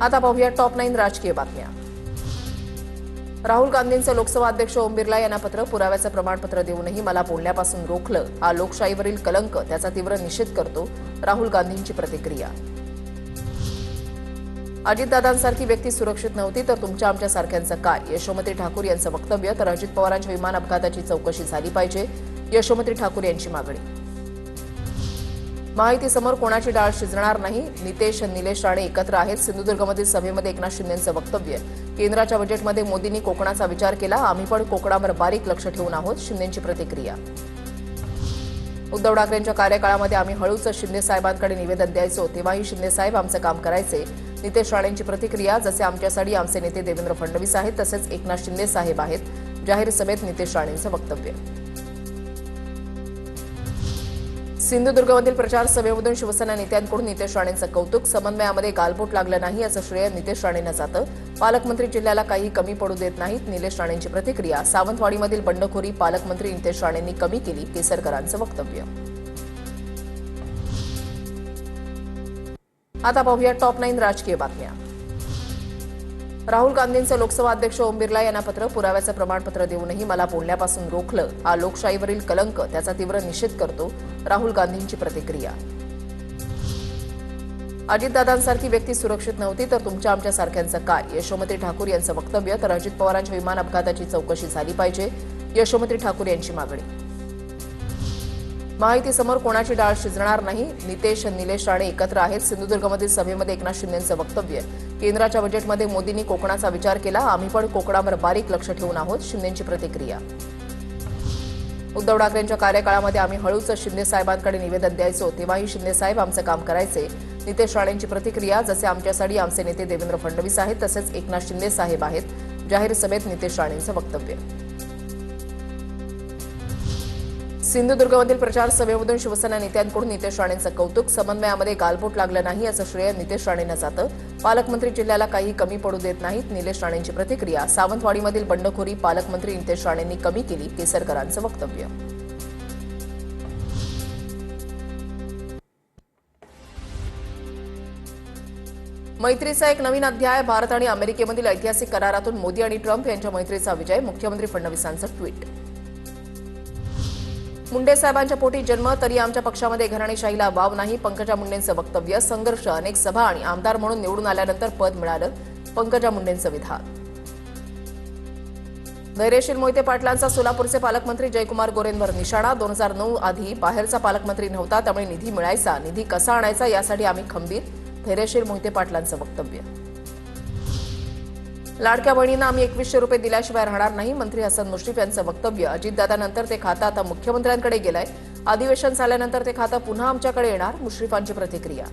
आता पाहूया टॉप 9 राजकीय बातम्या। राहुल गांधींचं लोकसभा अध्यक्ष ओम बिर्ला यांना पत्र, पुराव्याचं प्रमाणपत्र देऊनही मला बोलण्यापासून रोखलं, हा लोकशाहीवरील कलंक, त्याचा तीव्र निषेध करतो। राहुल गांधींची प्रतिक्रिया। अजितदादांसारखी व्यक्ती सुरक्षित नव्हती तर तुमच्या आमच्यासारख्यांचं काय, यशोमती ठाकूर यांचं वक्तव्य। तर अजित पवारांच्या विमान अपघाताची चौकशी झाली पाहिजे, यशोमती ठाकूर यांची मागणी। महायुतीसमोर कोणाची डाळ शिजणार नाही, निलेश राणे एकत्र आहेत। सिंधुदुर्गमधील सभेमध्ये एकनाथ शिंदेंचं वक्तव्य। केंद्राच्या बजेटमध्ये मोदींनी कोकणाचा विचार केला, आम्ही पण कोकणावर बारीक लक्ष ठेवून आहोत, शिंदेंची प्रतिक्रिया। उद्धव ठाकरेंच्या कार्यकाळामध्ये आम्ही हळूच शिंदे साहेबांकडे निवेदन द्यायचो, तेव्हाही शिंदे साहेब आमचं काम करायचे, नितेश राणेंची प्रतिक्रिया। जसे आमच्यासाठी आमचे नेते देवेंद्र फडणवीस आहेत तसेच एकनाथ शिंदे साहेब आहेत। जाहीर सभेत नितेश राणेंचं वक्तव्य। सिंधुदुर्गमधील प्रचार सभेमधून शिवसेना नेत्यांकडून नितेश राणेंचं कौतुक। समन्वयामध्ये गालबोट लागलं नाही याचं श्रेय नितेश राणेंना जातं, पालकमंत्री जिल्ह्याला काही कमी पडू देत नाहीत, निलेश राणेंची प्रतिक्रिया। सावंतवाडीमधील बंडखोरी पालकमंत्री नितेश राणेंनी कमी केली, केसरकरांचं वक्तव्य। आता पाहूया टॉप 9 राजकीय बातम्या। राहुल गांधींचं लोकसभा अध्यक्ष ओम बिर्ला यांना पत्र, पुराव्याचं प्रमाणपत्र देऊनही मला बोलण्यापासून रोखलं, हा लोकशाहीवरील कलंक, त्याचा तीव्र निषेध करतो। राहुल गांधींची प्रतिक्रिया। अजितदादांसारखी व्यक्ती सुरक्षित नव्हती तर तुमच्या आमच्यासारख्यांचं काय, यशोमती ठाकूर यांचं वक्तव्य। तर अजित पवारांच्या विमान अपघाताची चौकशी झाली पाहिजे, यशोमती ठाकूर यांची मागणी। महायुतीसमोर कोणाची डाळ शिजणार नाही, निलेश राणे एकत्र आहेत। सिंधुदुर्गमधील सभेमध्ये एकनाथ शिंदेंचं वक्तव्य। केंद्राच्या बजेटमध्ये मोदींनी कोकणाचा विचार केला, आम्ही पण कोकणावर बारीक लक्ष ठेवून आहोत, शिंदेंची प्रतिक्रिया। उद्धव ठाकरेंच्या कार्यकाळामध्ये आम्ही हळूच शिंदे साहेबांकडे निवेदन द्यायचो, तेव्हाही शिंदे साहेब आमचं काम करायचे, नितेश राणेंची प्रतिक्रिया। जसे आमच्यासाठी आमचे नेते देवेंद्र फडणवीस आहेत तसेच एकनाथ शिंदे साहेब आहेत। जाहीर सभेत नितेश राणेंचं वक्तव्य। सिंधुदुर्गमधील प्रचार सभेमधून शिवसेना नेत्यांकडून नितेश राणेंचं कौतुक। समन्वयामध्ये गालबोट लागलं नाही याचं श्रेय नितेश राणेंना जातं, पालकमंत्री जिल्ह्याला काही कमी पडू देत नाहीत, निलेश राणेंची प्रतिक्रिया। सावंतवाडीमधील बंडखोरी पालकमंत्री नितेश राणेंनी कमी केली, केसरकरांचं वक्तव्य। मैत्रीचा एक नवीन अध्याय, भारत आणि अमेरिकेमधील ऐतिहासिक करारातून मोदी आणि ट्रम्प यांच्या मैत्रीचा विजय, मुख्यमंत्री फडणवीसांचं ट्विट। मुंडे साहेबांच्या पोटी जन्म तरी आमच्या पक्षामध्ये घराणेशाहीला वाव नाही, पंकजा मुंडेंचं वक्तव्य। संघर्ष, अनेक सभा आणि आमदार म्हणून निवडून आल्यानंतर पद मिळालं, पंकजा मुंडेंचं विधान। धैर्यशील मोहिते पाटलांचा सोलापूरचे पालकमंत्री जयकुमार गोरेंवर निशाणा। 2009 आधी बाहेरचा पालकमंत्री नव्हता, त्यामुळे निधी मिळायचा, निधी कसा आणायचा यासाठी आम्ही खंबीर, धैर्यशील मोहिते पाटलांचं वक्तव्य। लाडक्या बहिणींना आम्ही 2100 रुपये दिल्याशिवाय राहणार नाही, मंत्री हसन मुश्रीफ यांचं वक्तव्य। अजितदादानंतर ते खातं आता मुख्यमंत्र्यांकडे गेलंय, अधिवेशन झाल्यानंतर ते खातं पुन्हा आमच्याकडे येणार, मुश्रीफांची प्रतिक्रिया।